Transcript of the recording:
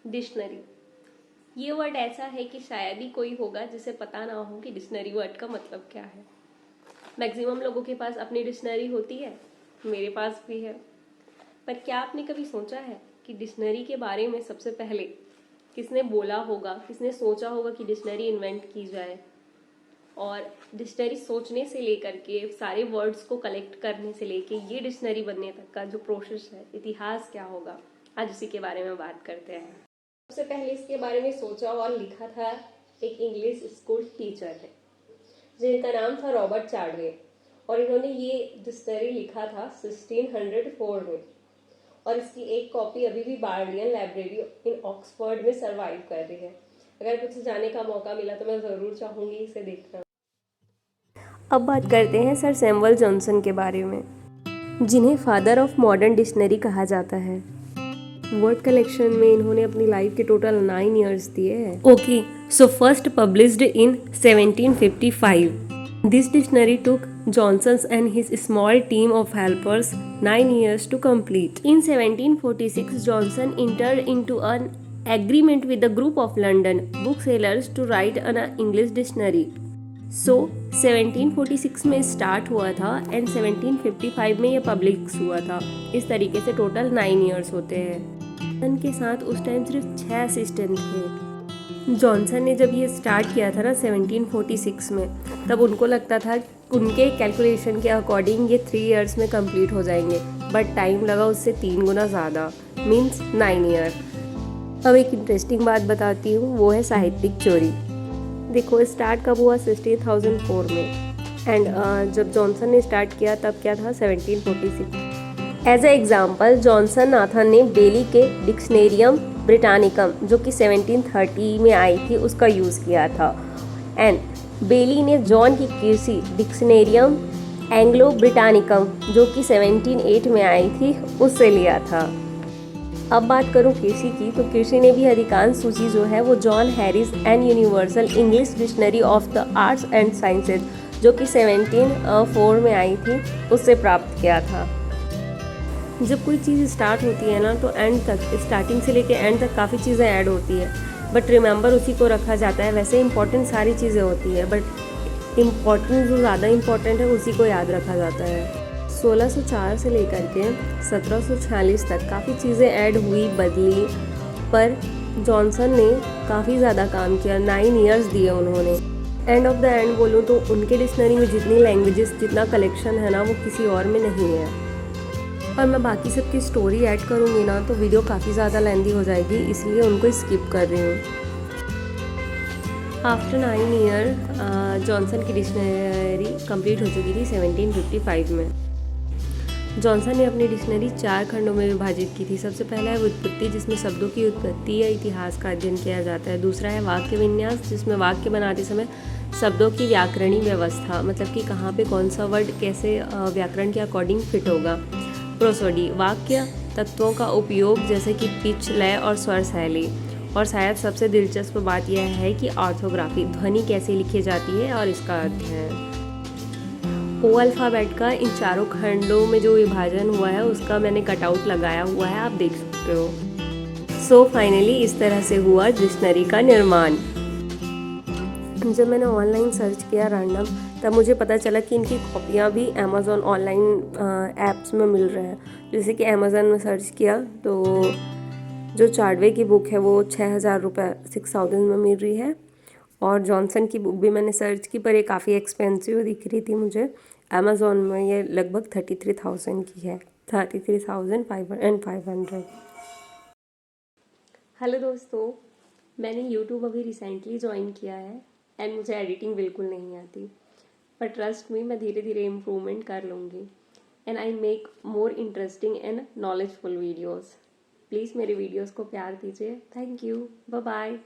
Dictionary, ये word ऐसा है कि शायद ही कोई होगा जिसे पता ना हो कि डिक्शनरी वर्ड का मतलब क्या है। मैक्सिमम लोगों के पास अपनी डिक्शनरी होती है, मेरे पास भी है। पर क्या आपने कभी सोचा है कि डिक्शनरी के बारे में सबसे पहले किसने बोला होगा, किसने सोचा होगा कि डिक्शनरी इन्वेंट की जाए? और डिक्शनरी सोचने से लेकर के सारे वर्ड्स को कलेक्ट करने से लेके ये डिक्शनरी बनने तक का जो प्रोसेस है, इतिहास क्या होगा, आज उसी के बारे में बात करते हैं। सबसे पहले इसके बारे में सोचा और लिखा था एक इंग्लिश स्कूल टीचर है जिनका नाम था रॉबर्ट चार्डवे, और इन्होंने ये डिक्शनरी लिखा था 1604 में, और इसकी एक कॉपी अभी भी बार्डियन लाइब्रेरी इन ऑक्सफोर्ड में सर्वाइव कर रही है। अगर कुछ जाने का मौका मिला तो मैं ज़रूर चाहूँगी इसे देखना। अब बात करते हैं सर सैमुअल जॉनसन के बारे में, जिन्हें फादर ऑफ मॉडर्न डिक्शनरी कहा जाता है। वर्ड कलेक्शन में इन्होंने अपनी लाइफ के टोटल 9 ईयर्स दिए हैं। Okay, so first published in 1755. This dictionary took Johnson's and his small team of helpers 9 years to complete. In 1746, Johnson entered into an agreement with a group of London booksellers to write an English dictionary. So 1746 में start हुआ था and 1755 में ये publish हुआ था। इस तरीके से टोटल 9 ईयर्स होते हैं। जॉनसन के साथ उस टाइम सिर्फ 6 असिस्टेंट थे। जॉनसन ने जब ये स्टार्ट किया था ना 1746 में, तब उनको लगता था उनके कैलकुलेशन के अकॉर्डिंग ये 3 ईयर्स में कंप्लीट हो जाएंगे, बट टाइम लगा उससे 3 गुना ज़्यादा, मीन्स 9 ईयर। अब एक इंटरेस्टिंग बात बताती हूँ, वो है साहित्यिक चोरी। देखो स्टार्ट कब हुआ 1604 में, एंड जब जॉनसन ने स्टार्ट किया तब क्या था 1746। As a example Johnson Nathan ने बेली के डिक्शनेरियम ब्रिटानिकम जो कि 1730 में आई थी उसका यूज़ किया था, एंड बेली ने जॉन की कीर्सी डिक्शनेरियम एंग्लो ब्रिटानिकम जो कि 1708 में आई थी उससे लिया था। अब बात करूं कीर्सी की, तो कीर्सी ने भी अधिकांश सूची जो है वो John Harris and universal English dictionary of the arts and sciences जो कि 1704 में आई थी उससे प्राप्त किया था। जब कोई चीज़ स्टार्ट होती है ना, तो एंड तक, स्टार्टिंग से लेके एंड तक काफ़ी चीज़ें ऐड होती है, बट रिमेंबर उसी को रखा जाता है। वैसे इंपॉर्टेंट सारी चीज़ें होती है, बट इम्पॉर्टेंट जो ज़्यादा इम्पॉर्टेंट है उसी को याद रखा जाता है। 1604 से लेकर के 1746 तक काफ़ी चीज़ें ऐड हुई, बदली, पर जॉनसन ने काफ़ी ज़्यादा काम किया। 9 ईयर्स दिए उन्होंने। एंड ऑफ द एंड बोलूँ तो उनके डिक्शनरी में जितनी लैंग्वेजेस, जितना कलेक्शन है ना, वो किसी और में नहीं है। और मैं बाकी सबकी स्टोरी ऐड करूँगी ना तो वीडियो काफ़ी ज़्यादा लेंदी हो जाएगी, इसलिए उनको स्किप कर रही हूँ। आफ्टर 9 ईयर जॉनसन की डिक्शनरी कंप्लीट हो चुकी थी 1755 में। जॉनसन ने अपनी डिक्शनरी 4 खंडों में विभाजित की थी। सबसे पहला है व्युत्पत्ति, जिसमें शब्दों की उत्पत्ति या इतिहास का अध्ययन किया जाता है। दूसरा है वाक्य विन्यास, जिसमें वाक्य बनाते समय शब्दों की व्याकरणीय व्यवस्था, मतलब कि कहाँ पे कौन सा वर्ड कैसे व्याकरण के अकॉर्डिंग फिट होगा। प्रोसोडी, वाक्य तत्वों का उपयोग जैसे कि पिच, लय और स्वर शैली। और शायद सबसे दिलचस्प बात यह है कि ऑर्थोग्राफी, ध्वनि कैसे लिखी जाती है और इसका अध्ययन। ओ अल्फ़ाबेट का इन 4 खंडों में जो विभाजन हुआ है उसका मैंने कटआउट लगाया हुआ है, आप देख सकते हो। सो फाइनली इस तरह से हुआ डिक्शनरी का निर्माण। जब मैंने ऑनलाइन सर्च किया रैंडम, तब मुझे पता चला कि इनकी कॉपियाँ भी अमेज़ॉन ऑनलाइन ऐप्स में मिल रहे हैं। जैसे कि अमेज़ॉन में सर्च किया तो जो चार्डवे की बुक है वो 6000 रुपये 6000 में मिल रही है, और जॉनसन की बुक भी मैंने सर्च की पर ये काफ़ी एक्सपेंसिव दिख रही थी मुझे। अमेज़ॉन में ये लगभग 33,000 की है, 33,500। हेलो दोस्तों, मैंने यूट्यूब अभी रिसेंटली ज्वाइन किया है एंड मुझे एडिटिंग बिल्कुल नहीं आती, पर ट्रस्ट मी मैं धीरे धीरे इम्प्रूवमेंट कर लूँगी and I make more interesting and knowledgeful videos. Please मेरे वीडियोज़ को प्यार दीजिए। Thank you, bye bye.